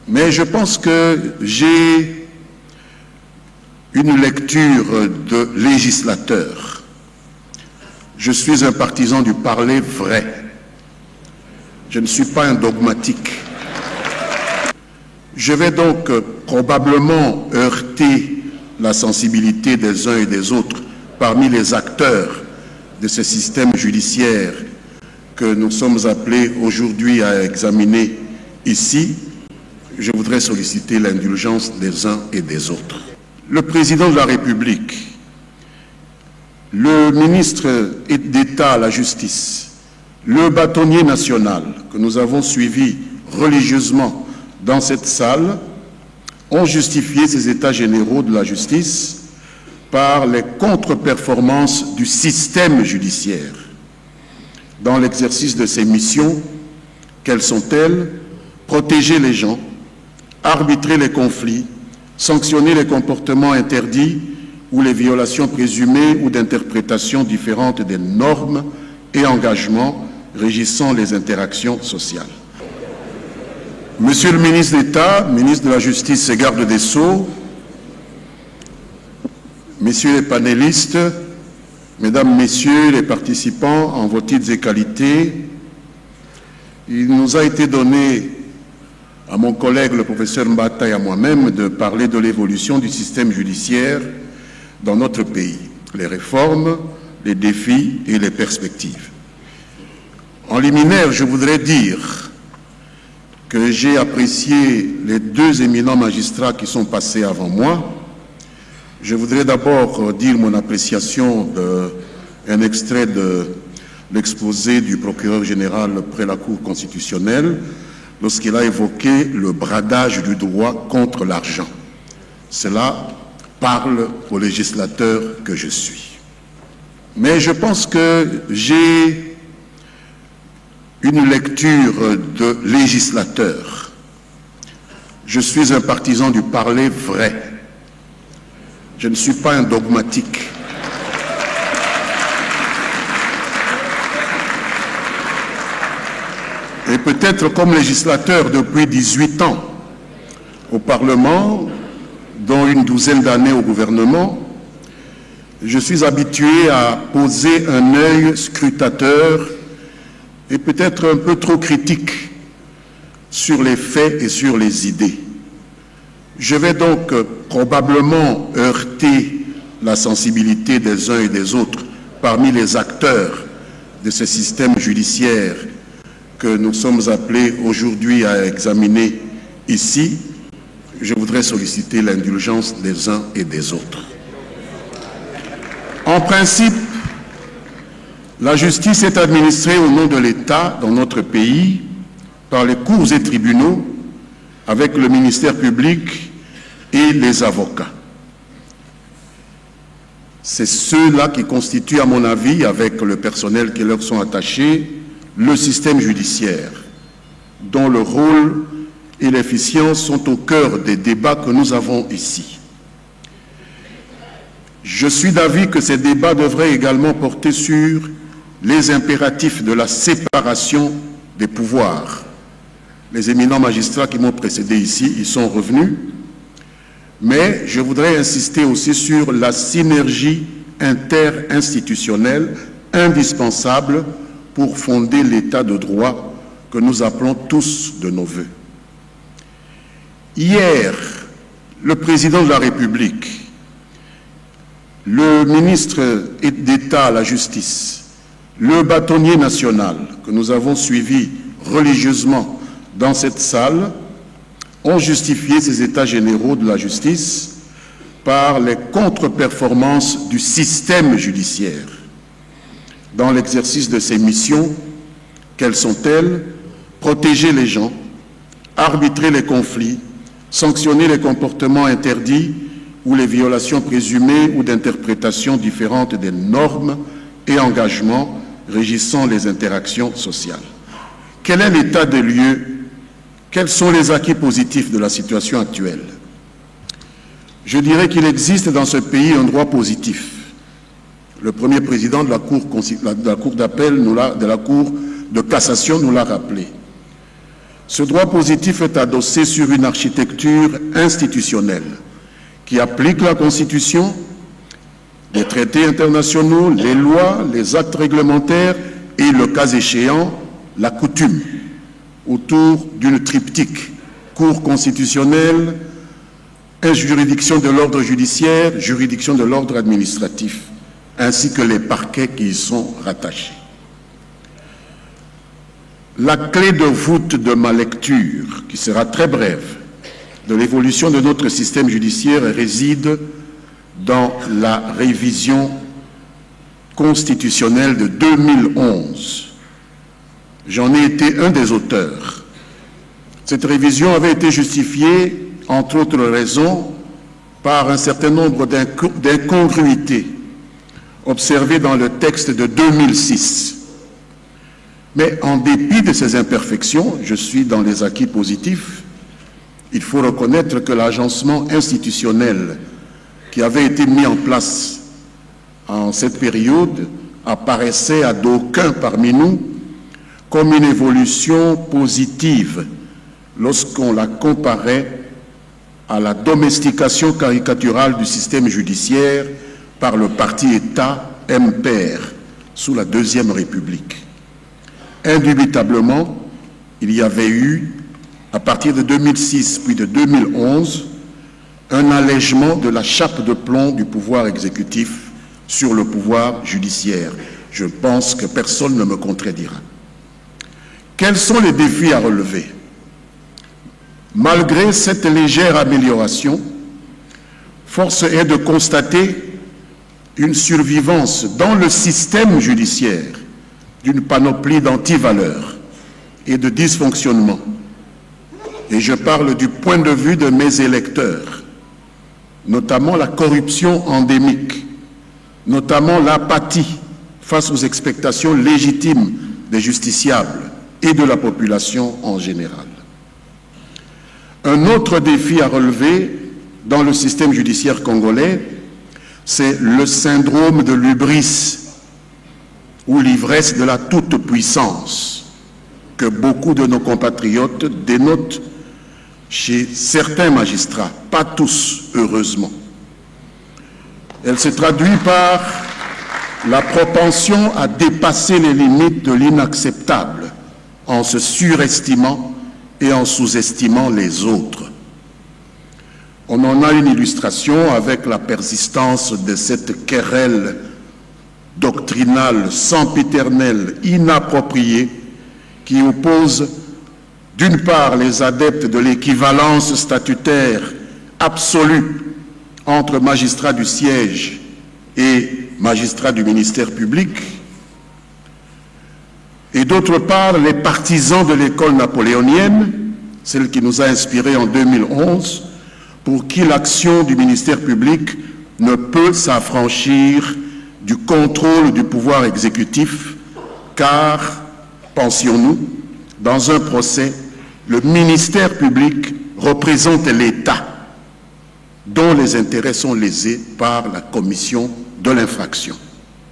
Mais je pense que j'ai une lecture de législateur. Je suis un partisan du parler vrai. Je ne suis pas un dogmatique. Je vais donc probablement heurter la sensibilité des uns et des autres parmi les acteurs de ce système judiciaire que nous sommes appelés aujourd'hui à examiner ici. Je voudrais solliciter l'indulgence des uns et des autres. Le président de la République, le ministre d'État à la justice, le bâtonnier national que nous avons suivi religieusement dans cette salle ont justifié ces états généraux de la justice par les contre-performances du système judiciaire. Dans l'exercice de ses missions, quelles sont-elles? Protéger les gens, arbitrer les conflits, sanctionner les comportements interdits ou les violations présumées ou d'interprétations différentes des normes et engagements régissant les interactions sociales. Monsieur le ministre d'État, ministre de la Justice et garde des Sceaux, messieurs les panélistes, mesdames, messieurs les participants en vos titres et qualités, il nous a été donné à mon collègue le professeur Mbata et à moi-même de parler de l'évolution du système judiciaire dans notre pays, les réformes, les défis et les perspectives. En liminaire, je voudrais dire que j'ai apprécié les deux éminents magistrats qui sont passés avant moi. Je voudrais d'abord dire mon appréciation d'un extrait de l'exposé du procureur général près la Cour constitutionnelle lorsqu'il a évoqué le bradage du droit contre l'argent. Cela parle au législateur que je suis. Mais je pense que j'ai une lecture de législateur. Je suis un partisan du parler vrai. Je ne suis pas un dogmatique. Et peut-être comme législateur depuis 18 ans au Parlement, dont une douzaine d'années au gouvernement, je suis habitué à poser un œil scrutateur et peut-être un peu trop critique sur les faits et sur les idées. Je vais donc probablement heurter la sensibilité des uns et des autres parmi les acteurs de ce système judiciaire que nous sommes appelés aujourd'hui à examiner ici. Je voudrais solliciter l'indulgence des uns et des autres. En principe, la justice est administrée au nom de l'État dans notre pays par les cours et tribunaux avec le ministère public et les avocats. C'est ceux-là qui constituent, à mon avis, avec le personnel qui leur sont attachés, le système judiciaire, dont le rôle et l'efficience sont au cœur des débats que nous avons ici. Je suis d'avis que ces débats devraient également porter sur les impératifs de la séparation des pouvoirs. Les éminents magistrats qui m'ont précédé ici y sont revenus, mais je voudrais insister aussi sur la synergie interinstitutionnelle indispensable pour fonder l'état de droit que nous appelons tous de nos vœux. Hier, le président de la République, le ministre d'État à la justice, le bâtonnier national que nous avons suivi religieusement dans cette salle ont justifié ces états généraux de la justice par les contre-performances du système judiciaire. Dans l'exercice de ses missions, quelles sont-elles? Protéger les gens, arbitrer les conflits, sanctionner les comportements interdits ou les violations présumées ou d'interprétations différentes des normes et engagements régissant les interactions sociales. Quel est l'état des lieux? Quels sont les acquis positifs de la situation actuelle? Je dirais qu'il existe dans ce pays un droit positif. Le premier président de la Cour d'appel, de la Cour de cassation nous l'a rappelé. Ce droit positif est adossé sur une architecture institutionnelle qui applique la Constitution, les traités internationaux, les lois, les actes réglementaires et, le cas échéant, la coutume, autour d'une triptyque, Cour constitutionnelle, juridiction de l'ordre judiciaire, juridiction de l'ordre administratif, ainsi que les parquets qui y sont rattachés. La clé de voûte de ma lecture, qui sera très brève, de l'évolution de notre système judiciaire réside dans la révision constitutionnelle de 2011. J'en ai été un des auteurs. Cette révision avait été justifiée, entre autres raisons, par un certain nombre d'incongruités observées dans le texte de 2006. Mais en dépit de ces imperfections, je suis dans les acquis positifs. Il faut reconnaître que l'agencement institutionnel qui avait été mis en place en cette période apparaissait à d'aucuns parmi nous comme une évolution positive lorsqu'on la comparait à la domestication caricaturale du système judiciaire par le parti État MPR sous la Deuxième République. Indubitablement, il y avait eu, à partir de 2006 puis de 2011, un allègement de la chape de plomb du pouvoir exécutif sur le pouvoir judiciaire. Je pense que personne ne me contredira. Quels sont les défis à relever? Malgré cette légère amélioration, force est de constater une survivance dans le système judiciaire d'une panoplie d'antivaleurs et de dysfonctionnements. Et je parle du point de vue de mes électeurs, notamment la corruption endémique, notamment l'apathie face aux expectations légitimes des justiciables et de la population en général. Un autre défi à relever dans le système judiciaire congolais, c'est le syndrome de l'hubris ou l'ivresse de la toute-puissance que beaucoup de nos compatriotes dénotent chez certains magistrats, pas tous, heureusement. Elle se traduit par la propension à dépasser les limites de l'inacceptable en se surestimant et en sous-estimant les autres. On en a une illustration avec la persistance de cette querelle doctrinale, sempiternelle, inappropriée, qui oppose d'une part les adeptes de l'équivalence statutaire absolue entre magistrats du siège et magistrats du ministère public, et d'autre part les partisans de l'école napoléonienne, celle qui nous a inspirés en 2011, pour qui l'action du ministère public ne peut s'affranchir du contrôle du pouvoir exécutif, car, pensions-nous, dans un procès, le ministère public représente l'État, dont les intérêts sont lésés par la commission de l'infraction.